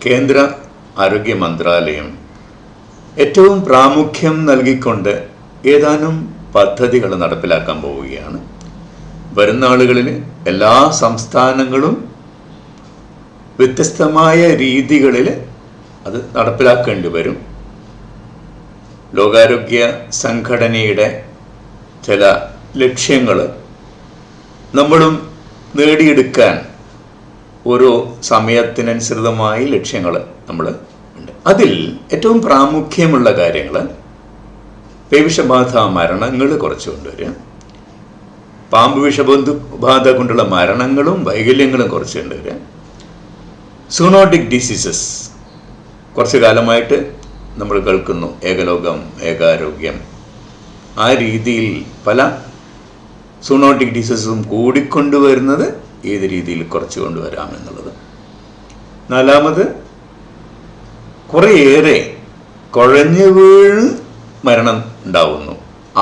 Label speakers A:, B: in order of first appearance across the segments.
A: കേന്ദ്ര ആരോഗ്യ മന്ത്രാലയം ഏറ്റവും പ്രാമുഖ്യം നൽകിക്കൊണ്ട് ഏതാനും പദ്ധതികൾ നടപ്പിലാക്കാൻ പോവുകയാണ്. വരുന്ന നാളുകളിൽ എല്ലാ സംസ്ഥാനങ്ങളും വ്യത്യസ്തമായ രീതികളിൽ അത് നടപ്പിലാക്കേണ്ടി വരും. ലോകാരോഗ്യ സംഘടനയുടെ ചില ലക്ഷ്യങ്ങൾ നമ്മളും നേടിയെടുക്കാൻ ഓരോ സമയത്തിനനുസൃതമായി ലക്ഷ്യങ്ങൾ നമ്മൾ ഉണ്ട്. അതിൽ ഏറ്റവും പ്രാമുഖ്യമുള്ള കാര്യങ്ങൾ പേവിഷബാധ മരണങ്ങൾ കുറച്ച് കൊണ്ടുവരിക, പാമ്പ് വിഷബാധ കൊണ്ടുള്ള മരണങ്ങളും വൈകല്യങ്ങളും കുറച്ച് കൊണ്ടുവരിക, സൂണോട്ടിക് ഡിസീസസ് കുറച്ച് കാലമായിട്ട് നമ്മൾ കേൾക്കുന്നു, ഏകലോകം ഏകാരോഗ്യം, ആ രീതിയിൽ പല സൂണോട്ടിക് ഡിസീസസും കൂടിക്കൊണ്ടുവരുന്നത് ഏത് രീതിയിൽ കുറച്ച് കൊണ്ടുവരാമെന്നുള്ളത്. നാലാമത്, കുറേയേറെ കുഴഞ്ഞു വീണ് മരണം ഉണ്ടാവുന്നു,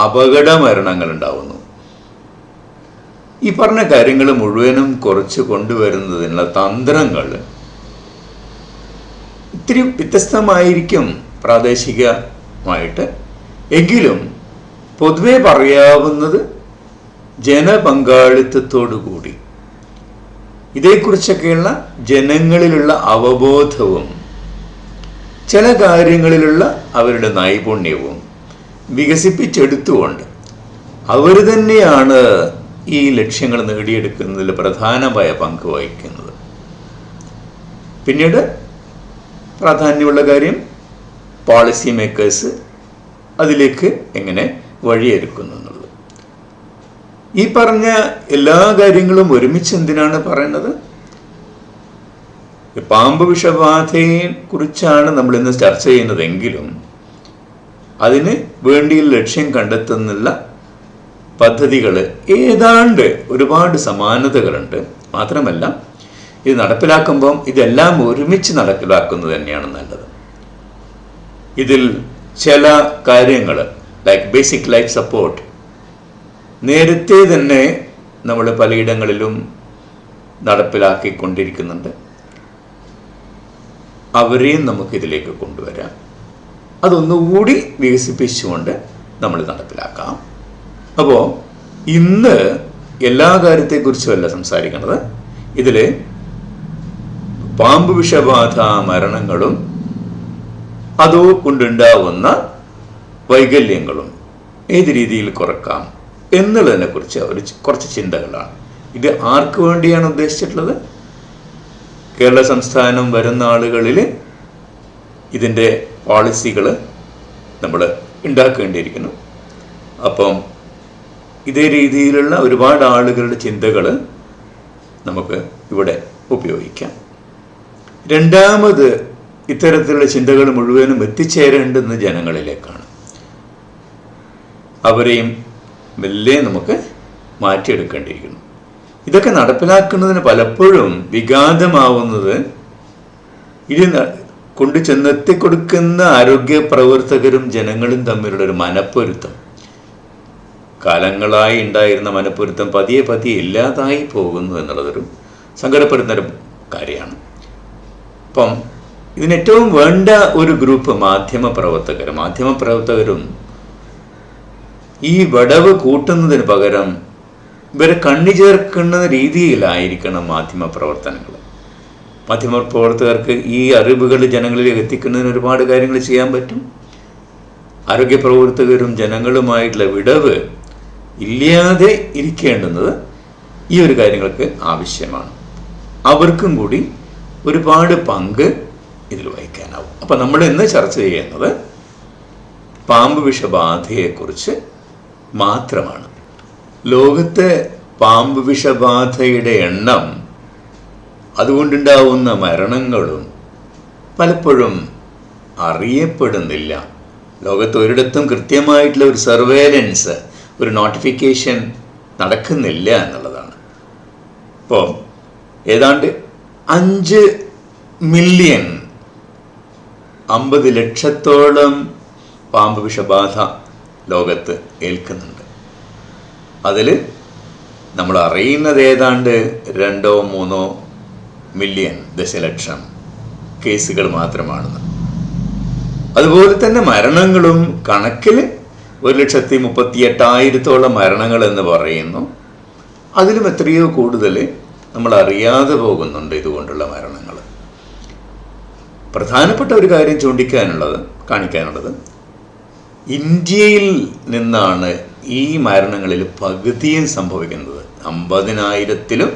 A: അപകട മരണങ്ങൾ ഉണ്ടാവുന്നു. ഈ പറഞ്ഞ കാര്യങ്ങൾ മുഴുവനും കുറച്ച് കൊണ്ടുവരുന്നതിനുള്ള തന്ത്രങ്ങൾ ഇത്തിരി വ്യത്യസ്തമായിരിക്കും പ്രാദേശികമായിട്ട്. എങ്കിലും പൊതുവെ പറയാവുന്നത് ജനപങ്കാളിത്തത്തോടു കൂടി ഇതേക്കുറിച്ചൊക്കെയുള്ള ജനങ്ങളിലുള്ള അവബോധവും ചില കാര്യങ്ങളിലുള്ള അവരുടെ നൈപുണ്യവും വികസിപ്പിച്ചെടുത്തുകൊണ്ട് അവർ തന്നെയാണ് ഈ ലക്ഷ്യങ്ങൾ നേടിയെടുക്കുന്നതിൽ പ്രധാനമായ പങ്ക് വഹിക്കുന്നത്. പിന്നീട് പ്രാധാന്യമുള്ള കാര്യം പോളിസി മേക്കേഴ്സ് അതിലേക്ക് എങ്ങനെ വഴിയൊരുക്കുന്നു എന്നുള്ളത്. ഈ പറഞ്ഞ എല്ലാ കാര്യങ്ങളും ഒരുമിച്ച് എന്തിനാണ് പറയുന്നത്? പാമ്പ് വിഷബാധയെ കുറിച്ചാണ് നമ്മൾ ഇന്ന് ചർച്ച ചെയ്യുന്നതെങ്കിലും അതിന് വേണ്ടിയുള്ള ലക്ഷ്യം കണ്ടെത്തുന്നുള്ള പദ്ധതികൾ ഏതാണ്ട് ഒരുപാട് സമാനതകളുണ്ട്. മാത്രമല്ല, ഇത് നടപ്പിലാക്കുമ്പം ഇതെല്ലാം ഒരുമിച്ച് നടപ്പിലാക്കുന്നത് തന്നെയാണ് നല്ലത്. ഇതിൽ ചില കാര്യങ്ങൾ ലൈക്ക് ബേസിക് ലൈഫ് സപ്പോർട്ട് നേരത്തെ തന്നെ നമ്മൾ പലയിടങ്ങളിലും നടപ്പിലാക്കിക്കൊണ്ടിരിക്കുന്നുണ്ട്. അവരെയും നമുക്കിതിലേക്ക് കൊണ്ടുവരാം. അതൊന്നുകൂടി വികസിപ്പിച്ചുകൊണ്ട് നമ്മൾ നടപ്പിലാക്കാം. അപ്പോൾ ഇന്ന് എല്ലാ കാര്യത്തെക്കുറിച്ചുമല്ല സംസാരിക്കുന്നത്. ഇതിൽ പാമ്പ് വിഷബാധ മരണങ്ങളും അതുകൊണ്ടുണ്ടാവുന്ന വൈകല്യങ്ങളും ഏത് രീതിയിൽ കുറക്കാം എന്നുള്ളതിനെ കുറിച്ച് കുറച്ച് ചിന്തകളാണ്. ഇത് ആർക്ക് വേണ്ടിയാണ് ഉദ്ദേശിച്ചിട്ടുള്ളത്? കേരള സംസ്ഥാനം വരുന്ന ആളുകളിൽ ഇതിൻ്റെ പോളിസികൾ നമ്മൾ ഉണ്ടാക്കേണ്ടിയിരിക്കുന്നു. അപ്പം ഇതേ രീതിയിലുള്ള ഒരുപാട് ആളുകളുടെ ചിന്തകൾ നമുക്ക് ഇവിടെ ഉപയോഗിക്കാം. രണ്ടാമത്, ഇത്തരത്തിലുള്ള ചിന്തകൾ മുഴുവനും എത്തിച്ചേരേണ്ടുന്ന ജനങ്ങളിലേക്കാണ്. അവരെയും മെല്ലെ നമുക്ക് മാറ്റിയെടുക്കേണ്ടിയിരിക്കുന്നു. ഇതൊക്കെ നടപ്പിലാക്കുന്നതിന് പലപ്പോഴും വിഘാതമാവുന്നത് ഇത് കൊണ്ടു ചെന്നെത്തിക്കൊടുക്കുന്ന ആരോഗ്യ പ്രവർത്തകരും ജനങ്ങളും തമ്മിലുള്ളൊരു മനപ്പൊരുത്തം, കാലങ്ങളായി ഉണ്ടായിരുന്ന മനപ്പൊരുത്തം പതിയെ പതിയെ ഇല്ലാതായി പോകുന്നു എന്നുള്ളതൊരു സങ്കടപ്പെടുന്നൊരു കാര്യമാണ്. അപ്പം ഇതിനേറ്റവും വേണ്ട ഒരു ഗ്രൂപ്പ് മാധ്യമപ്രവർത്തകരും ഈ വിടവ് കൂട്ടുന്നതിന് പകരം ഇവരെ കണ്ണി ചേർക്കുന്ന രീതിയിലായിരിക്കണം മാധ്യമപ്രവർത്തനങ്ങൾ. മാധ്യമപ്രവർത്തകർക്ക് ഈ അറിവുകൾ ജനങ്ങളിലേക്ക് എത്തിക്കുന്നതിന് ഒരുപാട് കാര്യങ്ങൾ ചെയ്യാൻ പറ്റും. ആരോഗ്യ പ്രവർത്തകരും ജനങ്ങളുമായിട്ടുള്ള വിടവ് ഇല്ലാതെ ഇരിക്കേണ്ടുന്നത് ഈ ഒരു കാര്യങ്ങൾക്ക് ആവശ്യമാണ്. അവർക്കും കൂടി ഒരുപാട് പങ്ക് ഇതിൽ വഹിക്കാനാവും. അപ്പം നമ്മൾ ഇന്ന് ചർച്ച ചെയ്യുന്നത് പാമ്പ് വിഷബാധയെക്കുറിച്ച് മാത്രമാണ്. ലോകത്തെ പാമ്പ് വിഷബാധയുടെ എണ്ണം, അതുകൊണ്ടുണ്ടാവുന്ന മരണങ്ങളും പലപ്പോഴും അറിയപ്പെടുന്നില്ല. ലോകത്ത് ഒരിടത്തും കൃത്യമായിട്ടുള്ള ഒരു സർവേലൻസ്, ഒരു നോട്ടിഫിക്കേഷൻ നടക്കുന്നില്ല എന്നുള്ളതാണ്. ഇപ്പോൾ ഏതാണ്ട് 5 മില്യൺ 50 ലക്ഷത്തോളം പാമ്പ് വിഷബാധ ലോകത്ത് ഏൽക്കുന്നുണ്ട്. അതിൽ നമ്മൾ അറിയുന്നത് ഏതാണ്ട് 2-3 മില്യൺ ദശലക്ഷം കേസുകൾ മാത്രമാണെന്ന്. അതുപോലെ തന്നെ മരണങ്ങളും കണക്കിൽ 1,38,000 മരണങ്ങൾ എന്ന് പറയുന്നു. അതിലും എത്രയോ കൂടുതൽ നമ്മൾ അറിയാതെ പോകുന്നുണ്ട് ഇതുകൊണ്ടുള്ള മരണങ്ങൾ. പ്രധാനപ്പെട്ട ഒരു കാര്യം കാണിക്കാനുള്ളത് ഇന്ത്യയിൽ നിന്നാണ് ഈ മരണങ്ങളിൽ പകുതിയും സംഭവിക്കുന്നത്. 50,000-ലും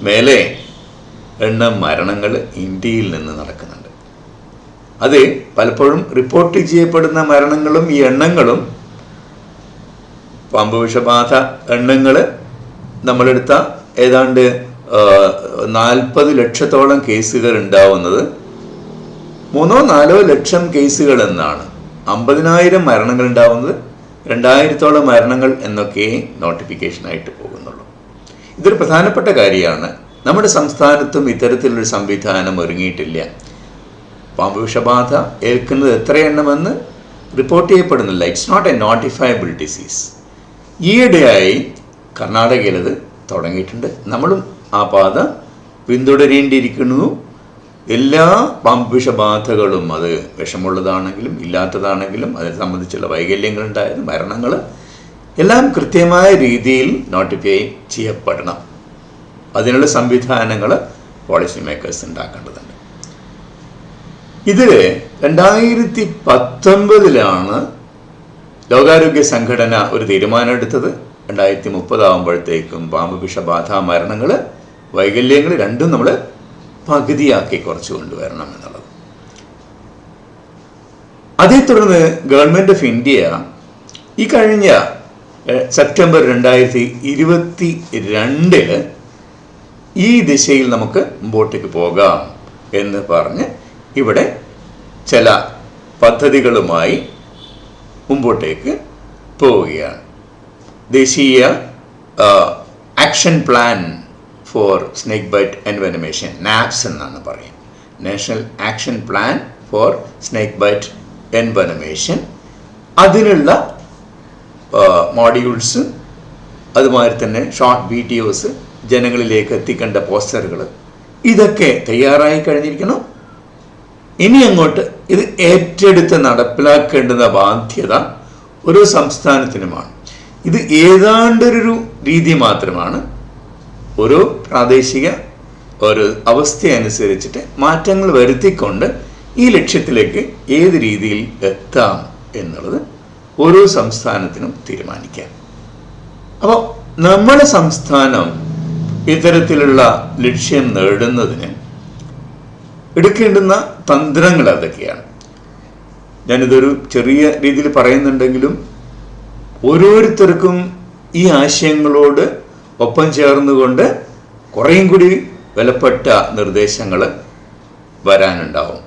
A: മേലെ എണ്ണം മരണങ്ങൾ ഇന്ത്യയിൽ നിന്ന് നടക്കുന്നുണ്ട്. അത് പലപ്പോഴും റിപ്പോർട്ട് ചെയ്യപ്പെടുന്ന മരണങ്ങളും ഈ എണ്ണങ്ങളും പാമ്പ് വിഷബാധ എണ്ണങ്ങൾ നമ്മളെടുത്ത ഏതാണ്ട് 40 ലക്ഷത്തോളം കേസുകൾ ഉണ്ടാവുന്നത് 3-4 ലക്ഷം കേസുകൾ എന്നാണ്. 50,000 മരണങ്ങൾ ഉണ്ടാവുന്നത് 2,000-ഓളം മരണങ്ങൾ എന്നൊക്കെ നോട്ടിഫിക്കേഷനായിട്ട് പോകുന്നുള്ളൂ. ഇതൊരു പ്രധാനപ്പെട്ട കാര്യമാണ്. നമ്മുടെ സംസ്ഥാനത്തും ഇത്തരത്തിലൊരു സംവിധാനം ഒരുങ്ങിയിട്ടില്ല. പാമ്പ് വിഷബാധ ഏൽക്കുന്നത് എത്ര എണ്ണമെന്ന് റിപ്പോർട്ട് ചെയ്യപ്പെടുന്നില്ല. It's not a notifiable disease. ഈയിടെയായി കർണാടകയിൽ അത് തുടങ്ങിയിട്ടുണ്ട്. നമ്മളും ആ പാത പിന്തുടരേണ്ടിയിരിക്കുന്നു. എല്ലാ പാമ്പ് വിഷബാധകളും അത് വിഷമുള്ളതാണെങ്കിലും ഇല്ലാത്തതാണെങ്കിലും അതിനെ സംബന്ധിച്ചുള്ള വൈകല്യങ്ങളുണ്ടായത് മരണങ്ങൾ എല്ലാം കൃത്യമായ രീതിയിൽ നോട്ടിഫൈ ചെയ്യപ്പെടണം. അതിനുള്ള സംവിധാനങ്ങൾ പോളിസി മേക്കേഴ്സ് ഉണ്ടാക്കേണ്ടതുണ്ട്. ഇതിൽ 2019 ലോകാരോഗ്യ സംഘടന ഒരു തീരുമാനമെടുത്തത് 2030 ആകുമ്പോഴത്തേക്കും പാമ്പ് വിഷബാധ മരണങ്ങൾ വൈകല്യങ്ങൾ രണ്ടും നമ്മൾ പകുതിയാക്കി കുറച്ച് കൊണ്ടുവരണം എന്നുള്ളത്. അതേ തുടർന്ന് ഗവൺമെൻറ് ഓഫ് ഇന്ത്യ ഈ കഴിഞ്ഞ സെപ്റ്റംബർ 2022 ഈ ദിശയിൽ നമുക്ക് മുമ്പോട്ടേക്ക് പോകാം എന്ന് പറഞ്ഞ് ഇവിടെ ചില പദ്ധതികളുമായി മുമ്പോട്ടേക്ക് പോവുകയാണ്. ദേശീയ action plan for snake bite envenomation, NAPSE എന്നാണ് പറയുക. National action plan for snake bite envenomation. അതിനുള്ള മോഡ്യൂൾസ്, അതുമാതിരി തന്നെ ഷോർട്ട് വീഡിയോസ്, ജനങ്ങളിലേക്ക് എത്തിക്കേണ്ട പോസ്റ്ററുകൾ, ഇതൊക്കെ തയ്യാറായി കഴിഞ്ഞിരിക്കണം. ഇനി അങ്ങോട്ട് ഇത് ഏറ്റെടുത്ത് നടപ്പിലാക്കേണ്ടുന്ന ബാധ്യത ഓരോ സംസ്ഥാനത്തിനുമാണ്. ഇത് ഏതാണ്ടൊരു രീതി മാത്രമാണ്. ഓരോ പ്രാദേശിക ഒരു അവസ്ഥയനുസരിച്ചിട്ട് മാറ്റങ്ങൾ വരുത്തിക്കൊണ്ട് ഈ ലക്ഷ്യത്തിലേക്ക് ഏത് രീതിയിൽ എത്താം എന്നുള്ളത് ഓരോ സംസ്ഥാനത്തിനും തീരുമാനിക്കാം. അപ്പോൾ നമ്മുടെ സംസ്ഥാനം ഇത്തരത്തിലുള്ള ലക്ഷ്യം നേടുന്നതിന് എടുക്കേണ്ടുന്ന തന്ത്രങ്ങൾ അതൊക്കെയാണ്. ഞാനിതൊരു ചെറിയ രീതിയിൽ പറയുന്നുണ്ടെങ്കിലും ഓരോരുത്തർക്കും ഈ ആശയങ്ങളോട് ഒപ്പം ചേർന്നുകൊണ്ട് കുറേയും കൂടി വിലപ്പെട്ട നിർദ്ദേശങ്ങൾ വരാനുണ്ടാവും.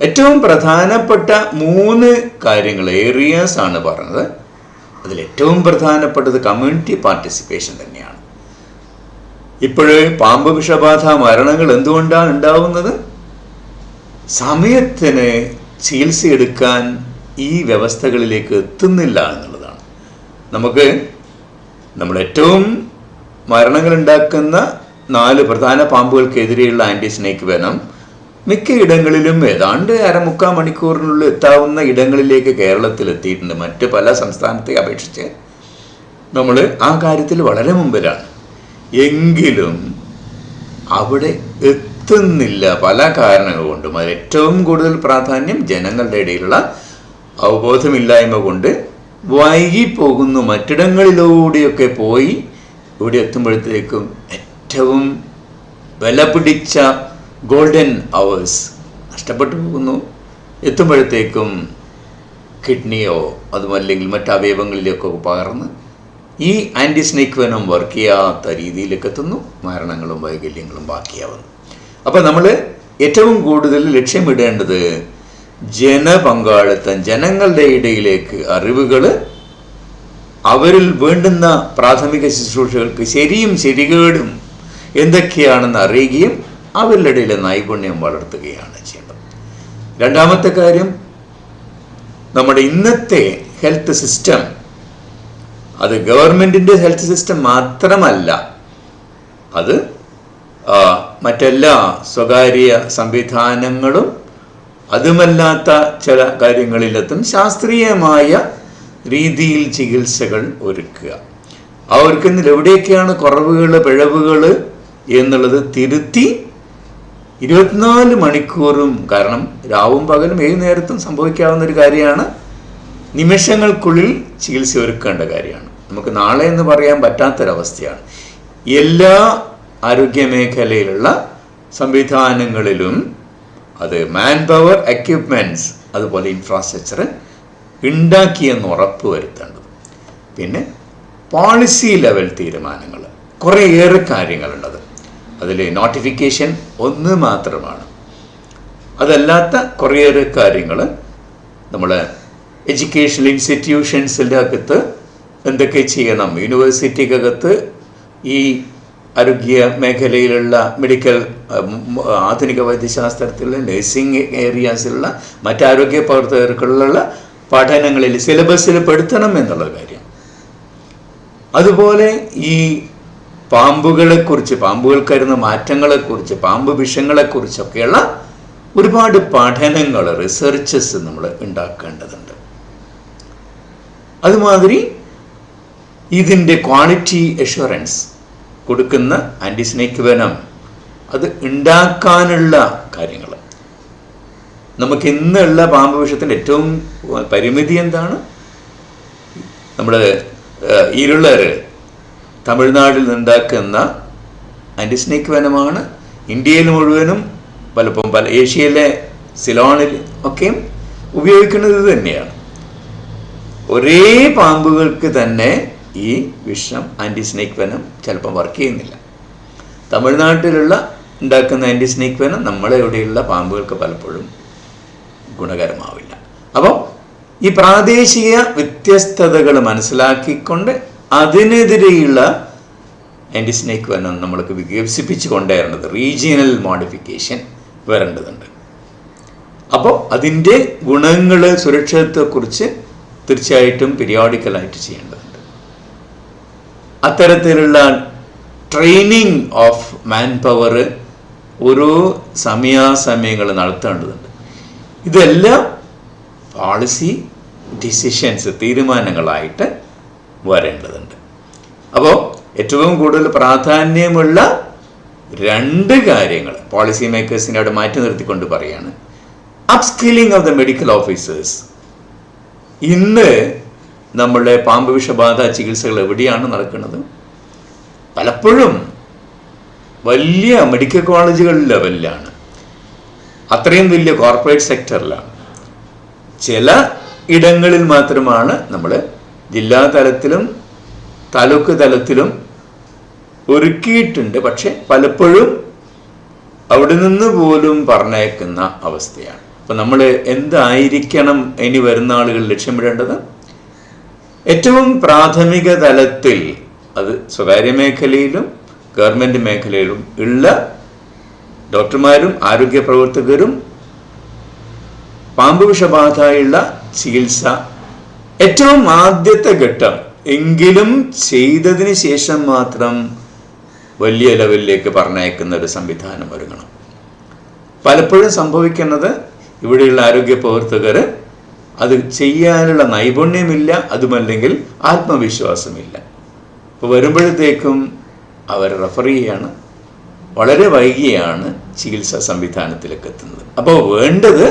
A: ഏറ്റവും പ്രധാനപ്പെട്ട 3 കാര്യങ്ങൾ ഏരിയാസ് ആണ് പറഞ്ഞത്. അതിലേറ്റവും പ്രധാനപ്പെട്ടത് കമ്മ്യൂണിറ്റി പാർട്ടിസിപ്പേഷൻ തന്നെയാണ്. ഇപ്പോഴേ പാമ്പ് വിഷബാധ മരണങ്ങൾ എന്തുകൊണ്ടാണ് ഉണ്ടാവുന്നത്? സമയത്തിന് ചികിത്സയെടുക്കാൻ ഈ വ്യവസ്ഥകളിലേക്ക് എത്തുന്നില്ല എന്നുള്ളതാണ്. നമ്മൾ ഏറ്റവും മരണങ്ങൾ ഉണ്ടാക്കുന്ന 4 പ്രധാന പാമ്പുകൾക്കെതിരെയുള്ള ആൻറ്റി സ്നേക്ക് വെനം മിക്ക ഇടങ്ങളിലും ഏതാണ്ട് 1/4 മണിക്കൂറിനുള്ളിൽ എത്താവുന്ന ഇടങ്ങളിലേക്ക് കേരളത്തിൽ എത്തിയിട്ടുണ്ട്. മറ്റ് പല സംസ്ഥാനത്തെ അപേക്ഷിച്ച് നമ്മൾ ആ കാര്യത്തിൽ വളരെ മുമ്പിലാണ്. എങ്കിലും അവിടെ എത്തുന്നില്ല പല കാരണങ്ങൾ കൊണ്ടും. അതിൽ ഏറ്റവും കൂടുതൽ പ്രാധാന്യം ജനങ്ങളുടെ ഇടയിലുള്ള അവബോധമില്ലായ്മ കൊണ്ട് വൈകിപ്പോകുന്നു. മറ്റിടങ്ങളിലൂടെയൊക്കെ പോയി ഇവിടെ എത്തുമ്പോഴത്തേക്കും ഏറ്റവും വില പിടിച്ച ഗോൾഡൻ അവേഴ്സ് നഷ്ടപ്പെട്ടു പോകുന്നു. എത്തുമ്പോഴത്തേക്കും കിഡ്നിയോ അതുമല്ലെങ്കിൽ മറ്റ് അവയവങ്ങളിലേക്കോ പകർന്ന് ഈ ആൻറ്റി സ്നേക്ക് വെനം വർക്ക് ചെയ്യാത്ത രീതിയിലേക്ക് എത്തുന്നു. മരണങ്ങളും വൈകല്യങ്ങളും ബാക്കിയാവുന്നു. അപ്പോൾ നമ്മൾ ഏറ്റവും കൂടുതൽ ലക്ഷ്യമിടേണ്ടത് ജനപങ്കാളിത്തം, ജനങ്ങളുടെ ഇടയിലേക്ക് അറിവുകൾ, അവരിൽ വേണ്ടുന്ന പ്രാഥമിക ശുശ്രൂഷകൾക്ക് ശരിയും ശരികേടും എന്തൊക്കെയാണെന്ന് അറിയുകയും അവരുടെ ഇടയിലെ നൈപുണ്യം വളർത്തുകയാണ് ചെയ്യേണ്ടത്. രണ്ടാമത്തെ കാര്യം, നമ്മുടെ ഇന്നത്തെ ഹെൽത്ത് സിസ്റ്റം അത് ഗവൺമെൻറ്റിൻ്റെ ഹെൽത്ത് സിസ്റ്റം മാത്രമല്ല, അത് മറ്റെല്ലാ സ്വകാര്യ സംവിധാനങ്ങളും അതുമല്ലാത്ത ചില കാര്യങ്ങളിലെത്തും ശാസ്ത്രീയമായ രീതിയിൽ ചികിത്സകൾ ഒരുക്കുക. ആ ഒരുക്കുന്നതിൽ എവിടെയൊക്കെയാണ് കുറവുകൾ, പിഴവുകൾ എന്നുള്ളത് തിരുത്തി 24 മണിക്കൂറും, കാരണം രാവും പകലും ഏത് നേരത്തും സംഭവിക്കാവുന്ന ഒരു കാര്യമാണ്, നിമിഷങ്ങൾക്കുള്ളിൽ ചികിത്സ ഒരുക്കേണ്ട കാര്യമാണ്. നമുക്ക് നാളെ എന്ന് പറയാൻ പറ്റാത്തൊരവസ്ഥയാണ്. എല്ലാ ആരോഗ്യ മേഖലയിലുള്ള സംവിധാനങ്ങളിലും അത് മാൻ പവർ, എക്യുപ്മെൻറ്റ്സ്, അതുപോലെ ഇൻഫ്രാസ്ട്രക്ചർ ഉണ്ടാക്കിയെന്ന് ഉറപ്പ് വരുത്തേണ്ടത്. പിന്നെ പോളിസി ലെവൽ തീരുമാനങ്ങൾ, കുറേയേറെ കാര്യങ്ങളുള്ളത്. അതിൽ നോട്ടിഫിക്കേഷൻ ഒന്ന് മാത്രമാണ്. അതല്ലാത്ത കുറേയേറെ കാര്യങ്ങൾ നമ്മൾ എഡ്യൂക്കേഷണൽ ഇൻസ്റ്റിറ്റ്യൂഷൻസിൻ്റെ അകത്ത് എന്തൊക്കെ ചെയ്യണം, യൂണിവേഴ്സിറ്റിക്കകത്ത് ഈ ആരോഗ്യ മേഖലയിലുള്ള മെഡിക്കൽ, ആധുനിക വൈദ്യശാസ്ത്രത്തിലുള്ള നഴ്സിംഗ് ഏരിയാസിലുള്ള മറ്റാരോഗ്യ പ്രവർത്തകർക്കുള്ള പഠനങ്ങളിൽ സിലബസിൽ പെടുത്തണം എന്നുള്ള കാര്യം. അതുപോലെ ഈ പാമ്പുകളെക്കുറിച്ച്, പാമ്പുകൾക്ക് വരുന്ന മാറ്റങ്ങളെക്കുറിച്ച്, പാമ്പ് വിഷങ്ങളെക്കുറിച്ചൊക്കെയുള്ള ഒരുപാട് പഠനങ്ങൾ, റിസർച്ചസ് നമ്മൾ ഉണ്ടാക്കേണ്ടതുണ്ട്. അതുമാതിരി ഇതിൻ്റെ ക്വാളിറ്റി അഷ്വറൻസ് കൊടുക്കുന്ന ആൻറ്റിസ്നേക്ക് വെനം അത് ഉണ്ടാക്കാനുള്ള കാര്യങ്ങൾ. നമുക്ക് ഇന്നുള്ള പാമ്പ് വിഷത്തിൻ്റെ ഏറ്റവും പരിമിതി എന്താണ്? നമ്മുടെ ഇരുളർ തമിഴ്നാട്ടിൽ നിന്നുണ്ടാക്കുന്ന ആൻറ്റിസ്നേക്ക് വെനമാണ് ഇന്ത്യയിൽ മുഴുവനും, പലപ്പോഴും ഏഷ്യയിലെ സിലോണിൽ ഒക്കെയും ഉപയോഗിക്കുന്നത് ഇത് തന്നെയാണ്. ഒരേ പാമ്പുകൾക്ക് തന്നെ ഈ വിഷം ആൻറ്റിസ്നേക്ക് വെനം ചിലപ്പം വർക്ക് ചെയ്യുന്നില്ല. തമിഴ്നാട്ടിലുള്ള ഉണ്ടാക്കുന്ന ആൻറ്റിസ്നേക്ക് വെനം നമ്മളെ ഇവിടെയുള്ള പാമ്പുകൾക്ക് പലപ്പോഴും ഗുണകരമാവില്ല. അപ്പോൾ ഈ പ്രാദേശിക വ്യത്യസ്തതകൾ മനസ്സിലാക്കിക്കൊണ്ട് അതിനെതിരെയുള്ള ആൻറ്റിസ്നേക്ക് വെനം നമ്മൾക്ക് വികസിപ്പിച്ച് കൊണ്ടുവരേണ്ടത്, റീജിയണൽ മോഡിഫിക്കേഷൻ വരേണ്ടതുണ്ട്. അപ്പോൾ അതിൻ്റെ ഗുണങ്ങൾ, സുരക്ഷിതത്വത്തെക്കുറിച്ച് തീർച്ചയായിട്ടും പീരിയോഡിക്കലായിട്ട് ചെയ്യേണ്ടതുണ്ട്. അത്തരത്തിലുള്ള ട്രെയിനിങ് ഓഫ് മാൻ പവർ ഓരോ സമയാസമയങ്ങൾ നടത്തേണ്ടതുണ്ട്. ഇതെല്ലാം പോളിസി ഡിസിഷൻസ്, തീരുമാനങ്ങളായിട്ട് വരേണ്ടതുണ്ട്. അപ്പോൾ ഏറ്റവും കൂടുതൽ പ്രാധാന്യമുള്ള 2 കാര്യങ്ങൾ പോളിസി മേക്കേഴ്സിനെ അവിടെ മാറ്റി നിർത്തിക്കൊണ്ട് പറയാണ്. Upskilling of the medical officers. ഇന്ന് നമ്മളുടെ പാമ്പ് വിഷബാധ ചികിത്സകൾ എവിടെയാണ് നടക്കുന്നത്? പലപ്പോഴും വലിയ മെഡിക്കൽ കോളേജുകൾ ലെവലിലാണ്, അത്രയും വലിയ കോർപ്പറേറ്റ് സെക്ടറിലാണ്. ചില ഇടങ്ങളിൽ മാത്രമാണ് നമ്മൾ ജില്ലാ തലത്തിലും താലൂക്ക് തലത്തിലും ഒരുക്കിയിട്ടുണ്ട്. പക്ഷെ പലപ്പോഴും അവിടെ നിന്ന് പോലും പറഞ്ഞേക്കുന്ന അവസ്ഥയാണ്. അപ്പം നമ്മൾ എന്തായിരിക്കണം ഇനി വരുന്ന ആളുകൾ ലക്ഷ്യമിടേണ്ടത്? ഏറ്റവും പ്രാഥമിക തലത്തിൽ, അത് സ്വകാര്യ മേഖലയിലും ഗവൺമെൻറ് മേഖലയിലും ഉള്ള ഡോക്ടർമാരും ആരോഗ്യ പ്രവർത്തകരും പാമ്പ് വിഷബാധയുള്ള ചികിത്സ ഏറ്റവും ആദ്യത്തെ ഘട്ടം എങ്കിലും ചെയ്തതിന് ശേഷം മാത്രം വലിയ ലെവലിലേക്ക് പറഞ്ഞയക്കുന്ന ഒരു സംവിധാനം ഒരുങ്ങണം. പലപ്പോഴും സംഭവിക്കുന്നത് ഇവിടെയുള്ള ആരോഗ്യ പ്രവർത്തകർ അത് ചെയ്യാനുള്ള നൈപുണ്യമില്ല, അതുമല്ലെങ്കിൽ ആത്മവിശ്വാസമില്ല. അപ്പോൾ വരുമ്പോഴത്തേക്കും അവർ റെഫർ ചെയ്യാണ്, വളരെ വൈകിയാണ് ചികിത്സാ സംവിധാനത്തിലേക്ക് എത്തുന്നത്. അപ്പോൾ വേണ്ടത്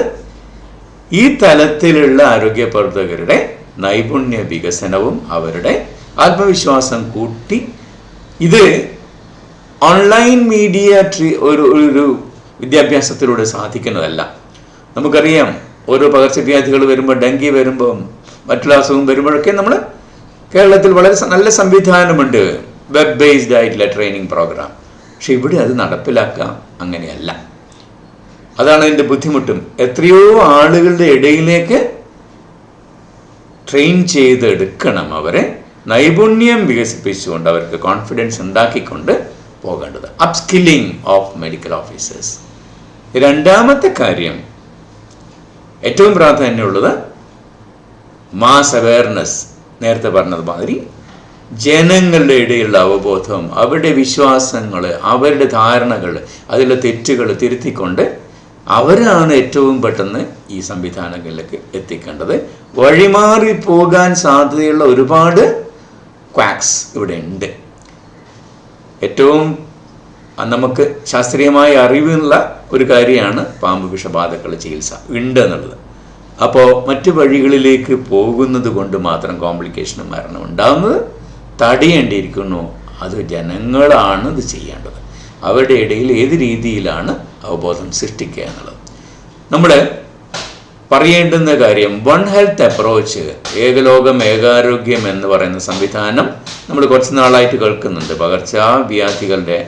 A: ഈ തലത്തിലുള്ള ആരോഗ്യ പ്രവർത്തകരുടെ നൈപുണ്യ വികസനവും അവരുടെ ആത്മവിശ്വാസം കൂട്ടി. ഇത് ഓൺലൈൻ മീഡിയ ഒരു വിദ്യാഭ്യാസത്തിലൂടെ സാധിക്കുന്നതല്ല. നമുക്കറിയാം, ഓരോ പകർച്ചവ്യാധികൾ വരുമ്പോൾ, ഡെങ്കി വരുമ്പോൾ, മറ്റുള്ള അസുഖം വരുമ്പോഴൊക്കെ നമ്മൾ കേരളത്തിൽ വളരെ നല്ല സംവിധാനമുണ്ട്, വെബ് ബേസ്ഡ് ആയിട്ടുള്ള ട്രെയിനിങ് പ്രോഗ്രാം. പക്ഷെ ഇവിടെ അത് നടപ്പിലാക്കാം അങ്ങനെയല്ല. അതാണ് അതിൻ്റെ ബുദ്ധിമുട്ടും. എത്രയോ ആളുകളുടെ ഇടയിലേക്ക് ട്രെയിൻ ചെയ്തെടുക്കണം, അവരെ നൈപുണ്യം വികസിപ്പിച്ചുകൊണ്ട് അവർക്ക് കോൺഫിഡൻസ് ഉണ്ടാക്കിക്കൊണ്ട് പോകേണ്ടത്. Upskilling of medical officers. രണ്ടാമത്തെ കാര്യം, ഏറ്റവും പ്രാധാന്യമുള്ളത് മാസ് അവയർനെസ്. നേരത്തെ പറഞ്ഞത് മാതിരി ജനങ്ങളുടെ ഇടയിലുള്ള അവബോധം, അവരുടെ വിശ്വാസങ്ങൾ, അവരുടെ ധാരണകൾ, അതിലെ തെറ്റുകൾ തിരുത്തിക്കൊണ്ട് അവരാണ് ഏറ്റവും പെട്ടെന്ന് ഈ സംവിധാനങ്ങളിലേക്ക് എത്തിക്കേണ്ടത്. വഴിമാറി പോകാൻ സാധ്യതയുള്ള ഒരുപാട് ക്വാക്സ് ഇവിടെ ഉണ്ട്. ഏറ്റവും നമുക്ക് ശാസ്ത്രീയമായ അറിവുള്ള ഒരു കാര്യമാണ് പാമ്പ് വിഷബാധകളുടെ ചികിത്സ ഉണ്ട് എന്നുള്ളത്. അപ്പോൾ മറ്റു വഴികളിലേക്ക് പോകുന്നത് കൊണ്ട് മാത്രം കോംപ്ലിക്കേഷനും മരണം ഉണ്ടാകുന്നത് തടയേണ്ടിയിരിക്കുന്നു. അത് ജനങ്ങളാണ് ഇത് ചെയ്യേണ്ടത്. അവരുടെ ഇടയിൽ ഏത് രീതിയിലാണ് അവബോധം സൃഷ്ടിക്കുക എന്നുള്ളത്. നമ്മൾ പറയേണ്ടുന്ന കാര്യം, വൺ ഹെൽത്ത് അപ്രോച്ച്, ഏകലോകം ഏകാരോഗ്യം എന്ന് പറയുന്ന സംവിധാനം നമ്മൾ കുറച്ച് നാളായിട്ട് കേൾക്കുന്നുണ്ട്. പകർച്ചവ്യാധികളുടെ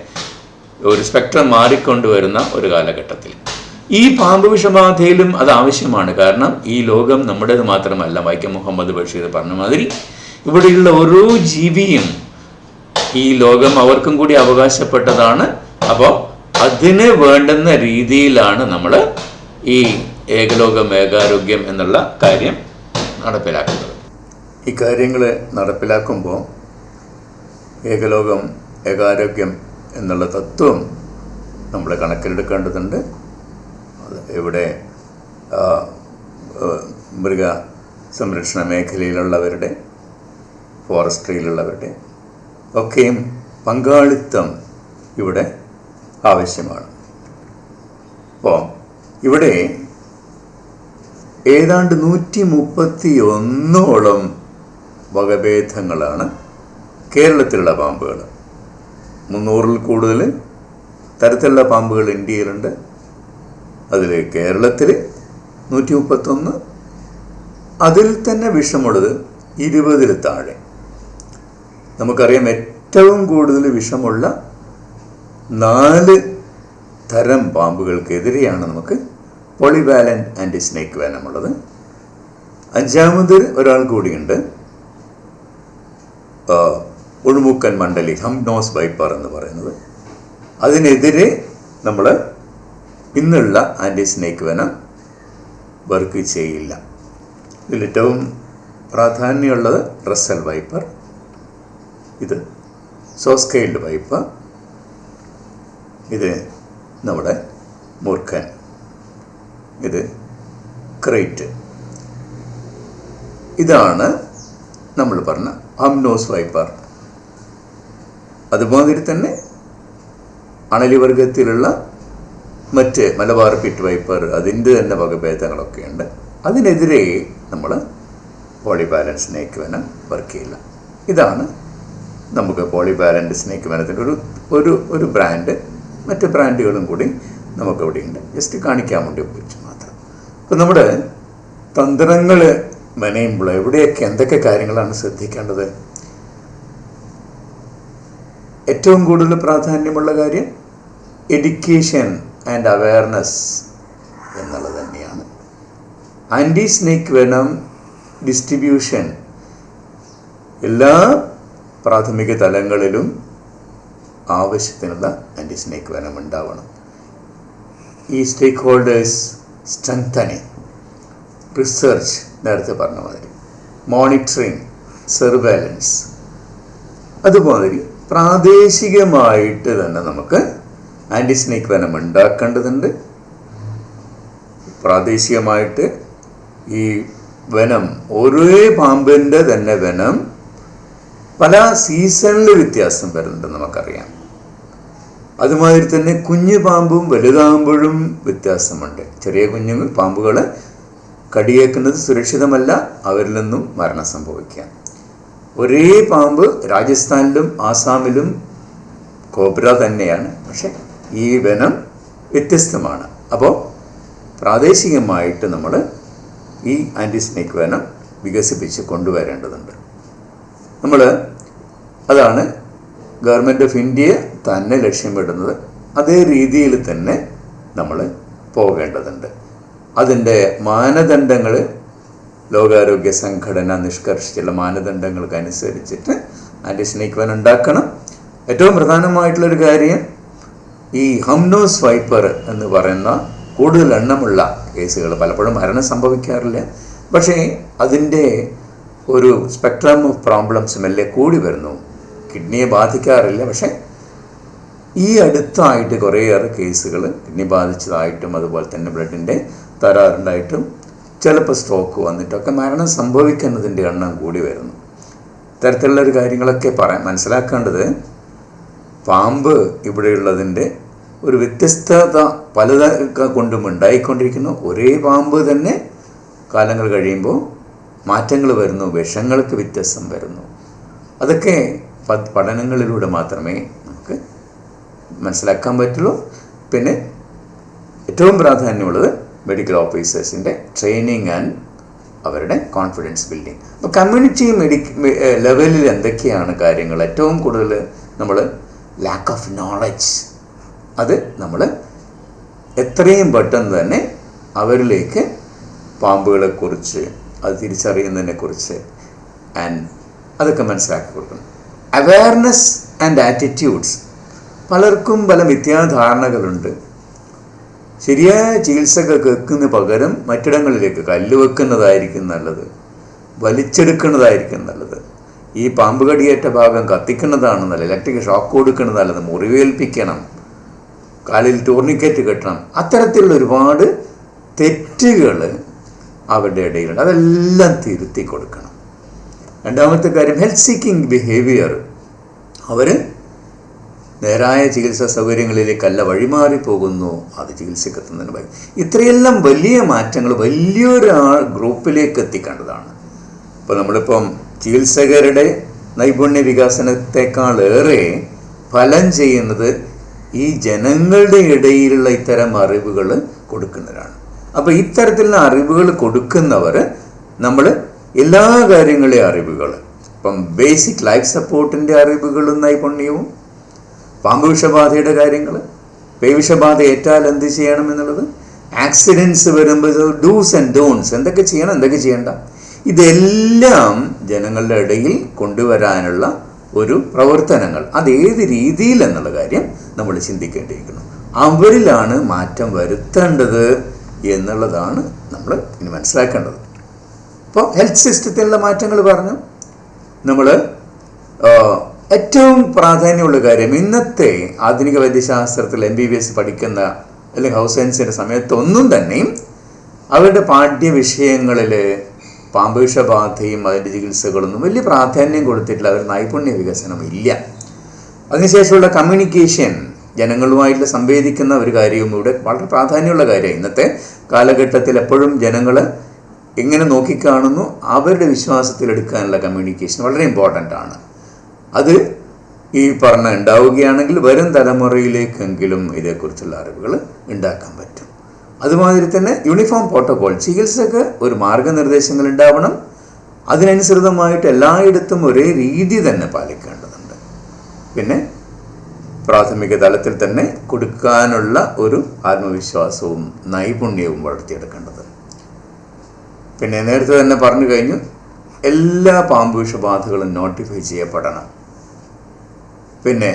A: ഒരു സ്പെക്ട്രം മാറിക്കൊണ്ടുവരുന്ന ഒരു കാലഘട്ടത്തിൽ ഈ പാമ്പ് വിഷബാധയിലും അത് ആവശ്യമാണ്. കാരണം ഈ ലോകം നമ്മുടേത് മാത്രമല്ല. വൈക്കം മുഹമ്മദ് ബഷീർ പറഞ്ഞ മാതിരി ഇവിടെയുള്ള ഓരോ ജീവിയും ഈ ലോകം അവർക്കും കൂടി അവകാശപ്പെട്ടതാണ്. അപ്പോൾ അതിന് വേണ്ടുന്ന രീതിയിലാണ് നമ്മൾ ഈ ഏകലോകം ഏകാരോഗ്യം എന്നുള്ള കാര്യം നടപ്പിലാക്കുന്നത്. ഈ കാര്യങ്ങൾ നടപ്പിലാക്കുമ്പോൾ ഏകലോകം ഏകാരോഗ്യം എന്നുള്ള തത്വം നമ്മൾ കണക്കിലെടുക്കേണ്ടതുണ്ട്. ഇവിടെ മൃഗ സംരക്ഷണ മേഖലയിലുള്ളവരുടെ, ഫോറസ്ട്രിയിലുള്ളവരുടെ ഒക്കെയും പങ്കാളിത്തം ഇവിടെ ആവശ്യമാണ്. അപ്പോൾ ഇവിടെ ഏതാണ്ട് 131 വകഭേദങ്ങളാണ് കേരളത്തിലുള്ള പാമ്പുകൾ. 300-ൽ കൂടുതൽ തരത്തിലുള്ള പാമ്പുകൾ ഇന്ത്യയിലുണ്ട്. അതിൽ കേരളത്തിൽ 131, അതിൽ തന്നെ വിഷമുള്ളത് 20-ൽ താഴെ. നമുക്കറിയാം ഏറ്റവും കൂടുതൽ വിഷമുള്ള 4 തരം പാമ്പുകൾക്കെതിരെയാണ് നമുക്ക് പോളിവാലന്റ് ആൻറ്റി സ്നേക്ക് വെനമുള്ളത്. 5ാമത് ഒരാൾ കൂടിയുണ്ട്, ഉൾമുക്കൻ മണ്ഡലി, ഹംനോസ് വൈപ്പർ എന്ന് പറയുന്നത്. അതിനെതിരെ നമ്മൾ ഇന്നുള്ള ആൻറ്റി സ്നേക്ക് വെനം വർക്ക് ചെയ്യില്ല. ഇതിലേറ്റവും പ്രാധാന്യമുള്ളത് റസൽ വൈപ്പർ, ഇത് സോസ്കെയിൽഡ് വൈപ്പർ, ഇത് നമ്മുടെ മൂർഖൻ, ഇത് ക്രേറ്റ്. ഇതാണ് നമ്മൾ പറഞ്ഞ ഹംനോസ് വൈപ്പർ. അതുമാതിരി തന്നെ അണലിവർഗത്തിലുള്ള മറ്റ് മലബാർ പിറ്റ് വൈപ്പർ, അതിൻ്റെ തന്നെ വകഭേദങ്ങളൊക്കെ ഉണ്ട്. അതിനെതിരെ നമ്മൾ പോളിവാലന്റ് സ്നേക്ക് വെനം വർക്ക് ചെയ്യില്ല. ഇതാണ് നമുക്ക് പോളിവാലന്റ് സ്നേക്ക് വെനത്തിൻ്റെ ഒരു ബ്രാൻഡ്. മറ്റ് ബ്രാൻഡുകളും കൂടി നമുക്കിവിടെ ഉണ്ട്. ജസ്റ്റ് കാണിക്കാൻ വേണ്ടി ഉപയോഗിച്ച് മാത്രം. അപ്പം നമ്മുടെ തന്ത്രങ്ങൾ മെനയുമ്പോൾ എവിടെയൊക്കെ എന്തൊക്കെ കാര്യങ്ങളാണ് ശ്രദ്ധിക്കേണ്ടത്? ഏറ്റവും കൂടുതൽ പ്രാധാന്യമുള്ള കാര്യം എഡ്യൂക്കേഷൻ ആൻഡ് അവയർനെസ് എന്നുള്ളത് തന്നെയാണ്. ആൻറ്റി സ്നേക്ക് വെനം ഡിസ്ട്രിബ്യൂഷൻ എല്ലാ പ്രാഥമിക തലങ്ങളിലും ആവശ്യത്തിനുള്ള ആൻറ്റി സ്നേക്ക് വെനം ഉണ്ടാവണം. ഈ സ്റ്റേക്ക് ഹോൾഡേഴ്സ് സ്ട്രെങ്തനിങ്, റിസർച്ച്, നേരത്തെ പറഞ്ഞ മാതിരി മോണിറ്ററിങ്, സർവൈലൻസ്, അതുമാതിരി പ്രാദേശികമായിട്ട് തന്നെ നമുക്ക് ആൻറ്റി സ്നേക്ക് വെനം ഉണ്ടാക്കേണ്ടതുണ്ട്. പ്രാദേശികമായിട്ട് ഈ വെനം, ഓരോ പാമ്പിൻ്റെ തന്നെ വെനം പല സീസണിൽ വ്യത്യാസം വരുന്നുണ്ടെന്ന് നമുക്കറിയാം. അതുമാതിരി തന്നെ കുഞ്ഞു പാമ്പും വലുതാകുമ്പോഴും വ്യത്യാസമുണ്ട്. ചെറിയ കുഞ്ഞുങ്ങൾ പാമ്പുകൾ കടിയേക്കുന്നത് സുരക്ഷിതമല്ല, അവരിൽ നിന്നും മരണം സംഭവിക്കാം. ഒരേ പാമ്പ് രാജസ്ഥാനിലും ആസാമിലും കോബ്ര തന്നെയാണ്, പക്ഷെ ഈ വെനം വ്യത്യസ്തമാണ്. അപ്പോൾ പ്രാദേശികമായിട്ട് നമ്മൾ ഈ ആൻറ്റി സ്നേക്ക് വെനം വികസിപ്പിച്ച് കൊണ്ടുവരേണ്ടതുണ്ട്. അതാണ് ഗവൺമെൻറ് ഓഫ് ഇന്ത്യ തന്നെ ലക്ഷ്യമിടുന്നത്. അതേ രീതിയിൽ തന്നെ നമ്മൾ പോകേണ്ടതുണ്ട്. അതിൻ്റെ മാനദണ്ഡങ്ങൾ ലോകാരോഗ്യ സംഘടന നിഷ്കർഷിച്ചുള്ള മാനദണ്ഡങ്ങൾക്കനുസരിച്ചിട്ട് ആൻറ്റി സ്നേക്ക് വെനം ഉണ്ടാക്കണം. ഏറ്റവും പ്രധാനമായിട്ടുള്ളൊരു കാര്യം, ഈ ഹംനോസ് വൈപ്പർ എന്ന് പറയുന്ന കൂടുതൽ എണ്ണമുള്ള കേസുകൾ പലപ്പോഴും മരണം സംഭവിക്കാറില്ല. പക്ഷേ അതിൻ്റെ ഒരു സ്പെക്ട്രം ഓഫ് പ്രോബ്ലംസ് മെല്ലെ കൂടി വരുന്നു. കിഡ്നിയെ ബാധിക്കാറില്ല, പക്ഷേ ഈ അടുത്തായിട്ട് കുറേയേറെ കേസുകൾ കിഡ്നി ബാധിച്ചതായിട്ടും അതുപോലെ തന്നെ ബ്ലഡിൻ്റെ തകരാറുണ്ടായിട്ടും ചിലപ്പോൾ സ്ട്രോക്ക് വന്നിട്ടൊക്കെ മരണം സംഭവിക്കുന്നതിൻ്റെ എണ്ണം കൂടി വരുന്നു. ഇത്തരത്തിലുള്ളൊരു കാര്യങ്ങളൊക്കെ മനസ്സിലാക്കേണ്ടത്, പാമ്പ് ഇവിടെയുള്ളതിൻ്റെ ഒരു വ്യത്യസ്തത പലതൊക്കെ കൊണ്ടും ഉണ്ടായിക്കൊണ്ടിരിക്കുന്നു. ഒരേ പാമ്പ് തന്നെ കാലങ്ങൾ കഴിയുമ്പോൾ മാറ്റങ്ങൾ വരുന്നു, വിഷങ്ങൾക്ക് വ്യത്യാസം വരുന്നു. അതൊക്കെ പഠനങ്ങളിലൂടെ മാത്രമേ നമുക്ക് മനസ്സിലാക്കാൻ പറ്റുള്ളൂ. പിന്നെ ഏറ്റവും പ്രാധാന്യമുള്ളത് മെഡിക്കൽ ഓഫീസേഴ്സിൻ്റെ ട്രെയിനിങ് ആൻഡ് അവരുടെ കോൺഫിഡൻസ് ബിൽഡിങ്. അപ്പോൾ കമ്മ്യൂണിറ്റി ലെവലിൽ എന്തൊക്കെയാണ് കാര്യങ്ങൾ, ഏറ്റവും കൂടുതൽ നമ്മൾ ലാക്ക് ഓഫ് നോളജ്, അത് നമ്മൾ എത്രയും പെട്ടെന്ന് തന്നെ അവരിലേക്ക് പാമ്പുകളെക്കുറിച്ച് അത് തിരിച്ചറിയുന്നതിനെക്കുറിച്ച് അതൊക്കെ മനസ്സിലാക്കി കൊടുക്കണം. Awareness and attitudes. പലർക്കും പല മിഥ്യാധാരണകളുണ്ട്. ശരിയായ ചികിത്സകൾ കേൾക്കുന്ന പകരം മറ്റിടങ്ങളിലേക്ക് കല്ല് വെക്കുന്നതായിരിക്കും നല്ലത്, വലിച്ചെടുക്കുന്നതായിരിക്കും നല്ലത്, ഈ പാമ്പ് കടിയേറ്റ ഭാഗം കത്തിക്കുന്നതാണ് നല്ലത്, ഇലക്ട്രിക് ഷോക്ക് കൊടുക്കുന്നത് നല്ലത്, മുറിവേൽപ്പിക്കണം, കാലിൽ ടൂർണിക്കറ്റ് കെട്ടണം. അത്തരത്തിലുള്ള ഒരുപാട് തെറ്റുകൾ അവരുടെ ഇടയിലുണ്ട്. അതെല്ലാം തിരുത്തി കൊടുക്കണം. രണ്ടാമത്തെ കാര്യം, ഹെൽത്ത് സീക്കിംഗ് ബിഹേവിയർ. അവർ നേരായ ചികിത്സാ സൗകര്യങ്ങളിലേക്കല്ല വഴിമാറി പോകുന്നു, അത് ചികിത്സക്കെത്തുന്നതിന് ഭയം. ഇത്രയെല്ലാം വലിയ മാറ്റങ്ങൾ വലിയൊരു ഗ്രൂപ്പിലേക്ക് എത്തിക്കേണ്ടതാണ്. ഇപ്പോൾ നമ്മളിപ്പം ചികിത്സകരുടെ നൈപുണ്യ വികസനത്തെക്കാളേറെ ഫലം ചെയ്യുന്നത് ഈ ജനങ്ങളുടെ ഇടയിലുള്ള ഇത്തരം അറിവുകൾ കൊടുക്കുന്നവരാണ്. അപ്പോൾ ഇത്തരത്തിലുള്ള അറിവുകൾ കൊടുക്കുന്നവർ നമ്മൾ എല്ലാ കാര്യങ്ങളെയും അറിവുകൾ, ഇപ്പം ബേസിക് ലൈഫ് സപ്പോർട്ടിൻ്റെ അറിവുകളും നൈപുണ്യവും, പാമ്പ് വിഷബാധയുടെ കാര്യങ്ങൾ, പേവിഷബാധ ഏറ്റാൽ എന്ത് ചെയ്യണം എന്നുള്ളത്, ആക്സിഡൻസ് വരുമ്പോൾ ഡൂസ് ആൻഡ് ഡോൺസ്, എന്തൊക്കെ ചെയ്യണം എന്തൊക്കെ ചെയ്യണ്ട, ഇതെല്ലാം ജനങ്ങളുടെ ഇടയിൽ കൊണ്ടുവരാനുള്ള ഒരു പ്രവർത്തനങ്ങൾ, അതേത് രീതിയിൽ എന്നുള്ള കാര്യം നമ്മൾ ചിന്തിക്കേണ്ടിയിരിക്കുന്നു. അവരിലാണ് മാറ്റം വരുത്തേണ്ടത് എന്നുള്ളതാണ് നമ്മൾ ഇനി മനസ്സിലാക്കേണ്ടത്. അപ്പോൾ ഹെൽത്ത് സിസ്റ്റത്തിലുള്ള മാറ്റങ്ങൾ പറഞ്ഞു. നമ്മൾ ഏറ്റവും പ്രാധാന്യമുള്ള കാര്യം, ഇന്നത്തെ ആധുനിക വൈദ്യശാസ്ത്രത്തിൽ MBBS പഠിക്കുന്ന അല്ലെങ്കിൽ ഹൗസ് സയൻസിൻ്റെ സമയത്തൊന്നും തന്നെയും അവരുടെ പാഠ്യവിഷയങ്ങളിൽ പാമ്പ് വിഷബാധയും അതിൻ്റെ ചികിത്സകളൊന്നും വലിയ പ്രാധാന്യം കൊടുത്തിട്ടില്ല. അവർ നൈപുണ്യ വികസനം ഇല്ല. അതിനുശേഷമുള്ള കമ്മ്യൂണിക്കേഷൻ, ജനങ്ങളുമായിട്ട് സംവേദിക്കുന്ന ഒരു കാര്യവും ഇവിടെ വളരെ പ്രാധാന്യമുള്ള കാര്യമാണ്. ഇന്നത്തെ കാലഘട്ടത്തിൽ എപ്പോഴും ജനങ്ങൾ എങ്ങനെ നോക്കിക്കാണുന്നു അവരുടെ വിശ്വാസത്തിലെടുക്കാനുള്ള കമ്മ്യൂണിക്കേഷൻ വളരെ ഇമ്പോർട്ടൻ്റ് ആണ്. അത് ഈ പറഞ്ഞ ഉണ്ടാവുകയാണെങ്കിൽ വരും തലമുറയിലേക്കെങ്കിലും ഇതേക്കുറിച്ചുള്ള അറിവുകൾ ഉണ്ടാക്കാൻ പറ്റും. അതുമാതിരി തന്നെ യൂണിഫോം പ്രോട്ടോകോൾ, ചികിത്സക്ക് ഒരു മാർഗനിർദ്ദേശങ്ങൾ ഉണ്ടാവണം. അതിനനുസൃതമായിട്ട് എല്ലായിടത്തും ഒരേ രീതി തന്നെ പാലിക്കേണ്ടതുണ്ട്. പിന്നെ പ്രാഥമിക തലത്തിൽ തന്നെ കൊടുക്കാനുള്ള ഒരു ആത്മവിശ്വാസവും നൈപുണ്യവും വളർത്തിയെടുക്കേണ്ടത്. പിന്നെ നേരത്തെ തന്നെ പറഞ്ഞു കഴിഞ്ഞു, എല്ലാ പാമ്പ് വിഷബാധകളും നോട്ടിഫൈ ചെയ്യപ്പെടണം. പിന്നെ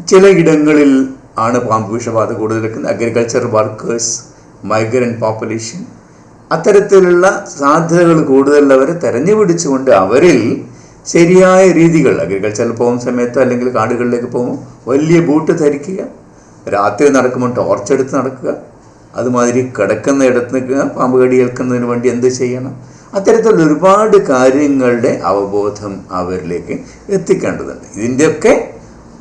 A: ചില ഇടങ്ങളിൽ ആണ് പാമ്പ് വിഷബാധ കൂടുതൽ വെക്കുന്നത്, അഗ്രികൾച്ചർ വർക്കേഴ്സ്, മൈഗ്രൻ്റ് പോപ്പുലേഷൻ. അത്തരത്തിലുള്ള സാധ്യതകൾ കൂടുതലുള്ളവരെ തെരഞ്ഞു പിടിച്ചുകൊണ്ട് അവരിൽ ശരിയായ രീതികൾ, അഗ്രികൾച്ചറിൽ പോകുന്ന സമയത്തോ അല്ലെങ്കിൽ കാടുകളിലേക്ക് പോകുമ്പോൾ വലിയ ബൂട്ട് ധരിക്കുക, രാത്രി നടക്കുമ്പോൾ ടോർച്ചെടുത്ത് നടക്കുക, അതുമാതിരി കിടക്കുന്ന ഇടത്ത് നിൽക്കുക, പാമ്പ് കടി ഏൽക്കുന്നതിന് വേണ്ടി എന്ത് ചെയ്യണം, അത്തരത്തിലുള്ള ഒരുപാട് കാര്യങ്ങളുടെ അവബോധം അവരിലേക്ക് എത്തിക്കേണ്ടതുണ്ട്. ഇതിൻ്റെയൊക്കെ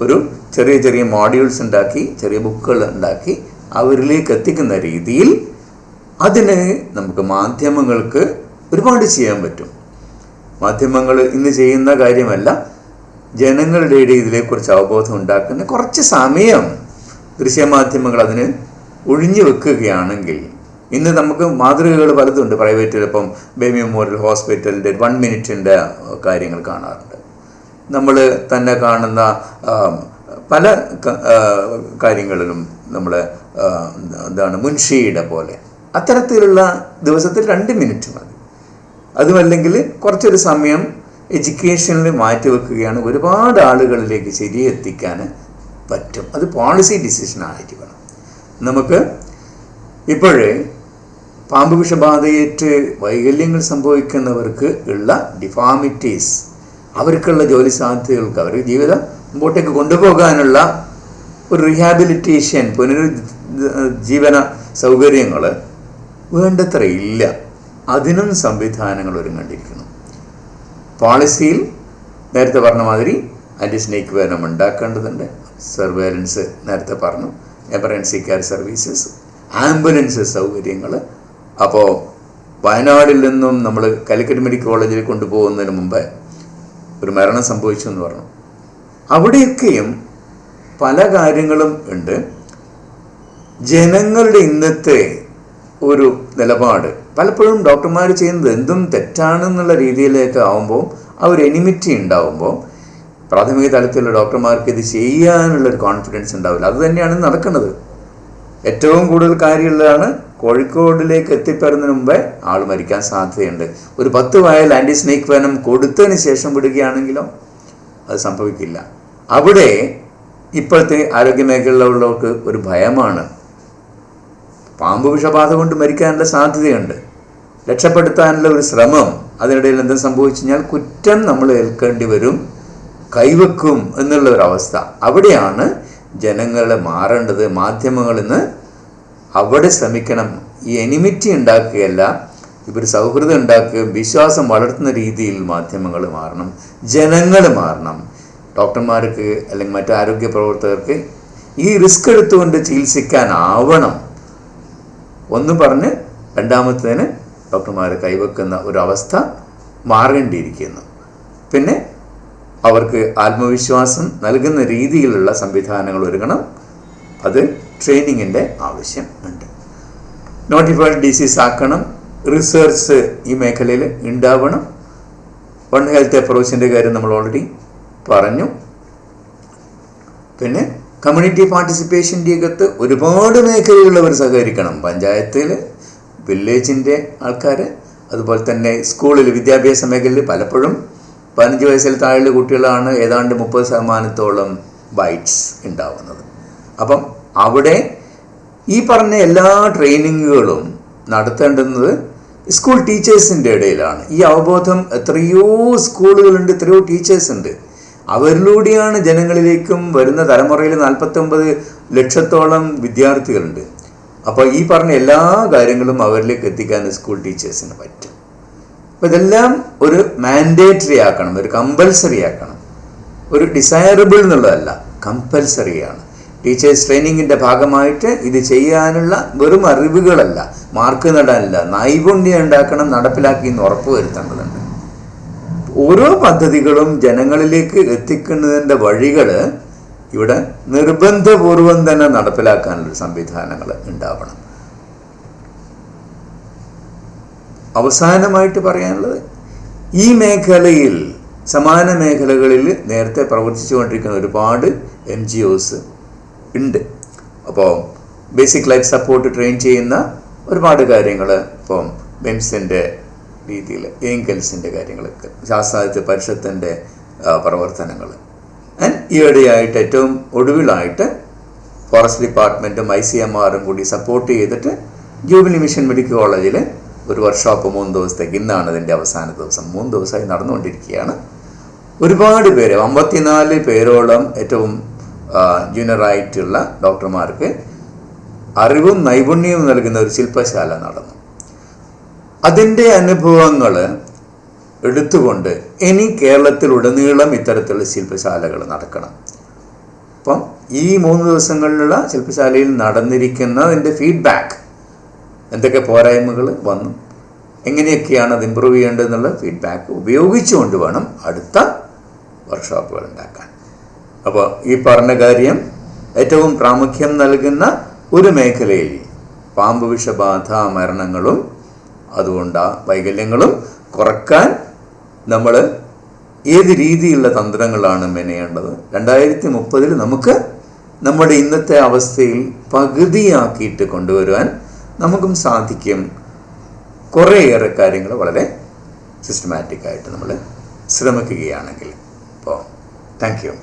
A: ഒരു ചെറിയ ചെറിയ മോഡ്യൂൾസ് ഉണ്ടാക്കി, ചെറിയ ബുക്കുകൾ ഉണ്ടാക്കി അവരിലേക്ക് എത്തിക്കുന്ന രീതിയിൽ അതിന് നമുക്ക് മാധ്യമങ്ങൾക്ക് ഒരുപാട് ചെയ്യാൻ പറ്റും. മാധ്യമങ്ങൾ ഇന്ന് ചെയ്യുന്ന കാര്യമല്ല, ജനങ്ങളുടെ ഇടയിൽ ഇതിനെക്കുറിച്ച് അവബോധം ഉണ്ടാക്കുന്ന കുറച്ച് സമയം ദൃശ്യമാധ്യമങ്ങൾ അതിന് ഒഴിഞ്ഞു വെക്കുകയാണെങ്കിൽ, ഇന്ന് നമുക്ക് മാതൃകകൾ പലതുണ്ട്. പ്രൈവറ്റിൽ ഇപ്പം ബേബി മെമ്മോറിയൽ ഹോസ്പിറ്റലിൻ്റെ 1 മിനിറ്റിൻ്റെ കാര്യങ്ങൾ കാണാറുണ്ട്. നമ്മൾ തന്നെ കാണുന്ന പല കാര്യങ്ങളിലും നമ്മൾ മുൻഷിയുടെ പോലെ അത്തരത്തിലുള്ള ദിവസത്തിൽ 2 മിനിറ്റ് മതി. അതുമല്ലെങ്കിൽ കുറച്ചൊരു സമയം എഡ്യൂക്കേഷനിൽ മാറ്റിവെക്കുകയാണ് ഒരുപാട് ആളുകളിലേക്ക് ശരിയെത്തിക്കാൻ പറ്റും. അത് പോളിസി ഡിസിഷൻ ആയിരിക്കണം. നമുക്ക് ഇപ്പോഴേ പാമ്പ് വിഷബാധയേറ്റ് വൈകല്യങ്ങൾ സംഭവിക്കുന്നവർക്ക് ഉള്ള ഡിഫാമിറ്റീസ്, അവർക്കുള്ള ജോലി സാധ്യതകൾക്ക്, അവർക്ക് ജീവിതം മുമ്പോട്ടേക്ക് കൊണ്ടുപോകാനുള്ള ഒരു റീഹാബിലിറ്റേഷൻ, പുനരുജ്ജീവന സൗകര്യങ്ങൾ വേണ്ടത്ര ഇല്ല. അതിനും സംവിധാനങ്ങൾ ഒരുങ്ങേണ്ടിയിരിക്കുന്നു. പോളിസിയിൽ നേരത്തെ പറഞ്ഞ മാതിരി ആൻറ്റി സ്നേക്ക് വെനം ഉണ്ടാക്കേണ്ടതുണ്ട്. സർവൈലൻസ് നേരത്തെ പറഞ്ഞു, എമർജൻസി കെയർ സർവീസസ്, ആംബുലൻസ് സൗകര്യങ്ങൾ. അപ്പോൾ വയനാടിൽ നിന്നും നമ്മൾ കാലിക്കറ്റ് മെഡിക്കൽ കോളേജിൽ കൊണ്ടുപോകുന്നതിന് മുമ്പ് ഒരു മരണം സംഭവിച്ചു എന്ന് പറഞ്ഞു. അവിടെയൊക്കെയും പല കാര്യങ്ങളും ഉണ്ട്. ജനങ്ങളുടെ ഇന്നത്തെ ഒരു നിലപാട് പലപ്പോഴും ഡോക്ടർമാർ ചെയ്യുന്നത് എന്തും തെറ്റാണെന്നുള്ള രീതിയിലേക്ക് ആവുമ്പോൾ ആ ഒരു എനിമിറ്റി ഉണ്ടാവുമ്പോൾ പ്രാഥമിക തലത്തിലുള്ള ഡോക്ടർമാർക്ക് ഇത് ചെയ്യാനുള്ളൊരു കോൺഫിഡൻസ് ഉണ്ടാവില്ല. അത് തന്നെയാണ് നടക്കുന്നത്. ഏറ്റവും കൂടുതൽ കാര്യമുള്ളതാണ് കോഴിക്കോടിലേക്ക് എത്തിപ്പെടുന്നതിന് മുമ്പേ ആൾ മരിക്കാൻ സാധ്യതയുണ്ട്. ഒരു 10 വയൽ ആൻറ്റി സ്നേക്ക് വെനം കൊടുത്തതിന് ശേഷം വിടുകയാണെങ്കിലോ അത് സംഭവിക്കില്ല. അവിടെ ഇപ്പോഴത്തെ ആരോഗ്യ മേഖലയിലുള്ളവർക്ക് ഒരു ഭയമാണ്. പാമ്പ് വിഷബാധ കൊണ്ട് മരിക്കാനുള്ള സാധ്യതയുണ്ട്. രക്ഷപ്പെടുത്താനുള്ള ഒരു ശ്രമം, അതിനിടയിൽ എന്തും സംഭവിച്ചു കഴിഞ്ഞാൽ കുറ്റം നമ്മൾ ഏൽക്കേണ്ടി വരും, കൈവെക്കും എന്നുള്ള ഒരവസ്ഥ. അവിടെയാണ് ജനങ്ങളെ മാറേണ്ടത്. മാധ്യമങ്ങളിൽ നിന്ന് അവിടെ ശ്രമിക്കണം. ഈ എനിമിറ്റി ഉണ്ടാക്കുകയല്ല, ഇവർ സൗഹൃദം ഉണ്ടാക്കുകയും വിശ്വാസം വളർത്തുന്ന രീതിയിൽ മാധ്യമങ്ങൾ മാറണം, ജനങ്ങൾ മാറണം. ഡോക്ടർമാർക്ക് അല്ലെങ്കിൽ മറ്റു ആരോഗ്യ പ്രവർത്തകർക്ക് ഈ റിസ്ക് എടുത്തുകൊണ്ട് ചികിത്സിക്കാനാവണം. ഒന്ന് പറഞ്ഞ് രണ്ടാമത്തേന് ഡോക്ടർമാരെ കൈവെക്കുന്ന ഒരവസ്ഥ മാറേണ്ടിയിരിക്കുന്നു. പിന്നെ അവർക്ക് ആത്മവിശ്വാസം നൽകുന്ന രീതിയിലുള്ള സംവിധാനങ്ങൾ ഒരുങ്ങണം. അത് ട്രെയിനിങ്ങിൻ്റെ ആവശ്യം ഉണ്ട്. നോട്ടിഫൈഡ് ഡിസീസ് ആക്കണം. റിസർച്ച് ഈ മേഖലയിൽ ഉണ്ടാവണം. വൺ ഹെൽത്ത് അപ്രോച്ചിൻ്റെ കാര്യം നമ്മൾ ഓൾറെഡി പറഞ്ഞു. പിന്നെ കമ്മ്യൂണിറ്റി പാർട്ടിസിപ്പേഷൻ്റെ അകത്ത് ഒരുപാട് മേഖലയിലുള്ളവർ സഹകരിക്കണം. പഞ്ചായത്തിൽ, വില്ലേജിൻ്റെ ആൾക്കാർ, അതുപോലെ തന്നെ സ്കൂളിൽ, വിദ്യാഭ്യാസ മേഖലയിൽ പലപ്പോഴും 15 വയസ്സിൽ താഴെയുള്ള കുട്ടികളാണ് ഏതാണ്ട് 30% ബൈറ്റ്സ് ഉണ്ടാവുന്നത്. അപ്പം അവിടെ ഈ പറഞ്ഞ എല്ലാ ട്രെയിനിങ്ങുകളും നടത്തേണ്ടുന്നത് സ്കൂൾ ടീച്ചേഴ്സിൻ്റെ ഇടയിലാണ്. ഈ അവബോധം എത്രയോ സ്കൂളുകളുണ്ട്, എത്രയോ ടീച്ചേഴ്സ് ഉണ്ട്. അവരിലൂടെയാണ് ജനങ്ങളിലേക്കും വരുന്ന തലമുറയിൽ 49 ലക്ഷത്തോളം വിദ്യാർത്ഥികളുണ്ട്. അപ്പോൾ ഈ പറഞ്ഞ എല്ലാ കാര്യങ്ങളും അവരിലേക്ക് എത്തിക്കാൻ സ്കൂൾ ടീച്ചേഴ്സിന് പറ്റും. അപ്പോൾ ഇതെല്ലാം ഒരു മാൻഡേറ്ററി ആക്കണം, ഒരു കമ്പൽസറി ആക്കണം. ഒരു ഡിസൈറബിൾ എന്നുള്ളതല്ല, കമ്പൽസറിയാണ്. ടീച്ചേഴ്സ് ട്രെയിനിങ്ങിൻ്റെ ഭാഗമായിട്ട് ഇത് ചെയ്യാനുള്ള വെറും അറിവുകളല്ല, മാർക്ക് നേടാനല്ല, നൈപുണ്യം ഉണ്ടാക്കണം, നടപ്പിലാക്കി എന്ന് ഉറപ്പുവരുത്തേണ്ടതുണ്ട്. ഓരോ പദ്ധതികളും ജനങ്ങളിലേക്ക് എത്തിക്കുന്നതിൻ്റെ വഴികൾ ഇവിടെ നിർബന്ധപൂർവം തന്നെ നടപ്പിലാക്കാനുള്ള സംവിധാനങ്ങൾ ഉണ്ടാവണം. അവസാനമായിട്ട് പറയാനുള്ളത്, ഈ മേഖലയിൽ സമാന മേഖലകളിൽ നേരത്തെ പ്രവർത്തിച്ചുകൊണ്ടിരിക്കുന്ന ഒരുപാട് NGOs ഉണ്ട്. അപ്പോൾ ബേസിക് ലൈഫ് സപ്പോർട്ട് ട്രെയിൻ ചെയ്യുന്ന ഒരുപാട് കാര്യങ്ങൾ, ഇപ്പം ബെംസിൻ്റെ രീതിയിൽ, ഏങ്കൽസിൻ്റെ കാര്യങ്ങളൊക്കെ, ശാസ്ത്രാധിത്യ പരിഷത്തിൻ്റെ പ്രവർത്തനങ്ങൾ, ഈയിടെയായിട്ട് ഏറ്റവും ഒടുവിലായിട്ട് ഫോറസ്റ്റ് ഡിപ്പാർട്ട്മെൻറ്റും ICMRും കൂടി സപ്പോർട്ട് ചെയ്തിട്ട് ജൂബിലി മിഷൻ മെഡിക്കൽ കോളേജിൽ ഒരു വർക്ക്ഷോപ്പ് 3 ദിവസത്തേക്ക്, ഇന്നാണ് അതിൻ്റെ അവസാന ദിവസം, 3 ദിവസമായി നടന്നുകൊണ്ടിരിക്കുകയാണ്. ഒരുപാട് പേര്, 54 പേരോളം ഏറ്റവും ജൂനിയറായിട്ടുള്ള ഡോക്ടർമാർക്ക് അറിവും നൈപുണ്യവും നൽകുന്ന ഒരു ശില്പശാല നടന്നു. അതിൻ്റെ അനുഭവങ്ങൾ എടുത്തുകൊണ്ട് ഇനി കേരളത്തിലുടനീളം ഇത്തരത്തിലുള്ള ശില്പശാലകൾ നടക്കണം. അപ്പം ഈ 3 ദിവസങ്ങളിലുള്ള ശില്പശാലയിൽ നടന്നിരിക്കുന്നതിൻ്റെ ഫീഡ്ബാക്ക്, എന്തൊക്കെ പോരായ്മകൾ വന്നു, എങ്ങനെയൊക്കെയാണ് അത് ഇമ്പ്രൂവ് ചെയ്യേണ്ടതെന്നുള്ള ഫീഡ്ബാക്ക് ഉപയോഗിച്ചുകൊണ്ട് വേണം അടുത്ത വർക്ക്ഷോപ്പുകൾ ഉണ്ടാക്കാൻ. അപ്പോൾ ഈ പറഞ്ഞ കാര്യം ഏറ്റവും പ്രാമുഖ്യം നൽകുന്ന ഒരു മേഖലയിൽ പാമ്പ് വിഷബാധ മരണങ്ങളും അതുകൊണ്ട് വൈകല്യങ്ങളും കുറക്കാൻ നമ്മൾ ഏത് രീതിയിലുള്ള തന്ത്രങ്ങളാണ് മെനയേണ്ടത്. 2030 നമുക്ക് നമ്മുടെ ഇന്നത്തെ അവസ്ഥയിൽ പകുതിയാക്കിയിട്ട് കൊണ്ടുവരുവാൻ നമുക്കും സാധിക്കും. കുറേയേറെ കാര്യങ്ങൾ വളരെ സിസ്റ്റമാറ്റിക്കായിട്ട് നമ്മൾ ശ്രമിക്കുകയാണെങ്കിൽ. അപ്പോൾ താങ്ക് യു.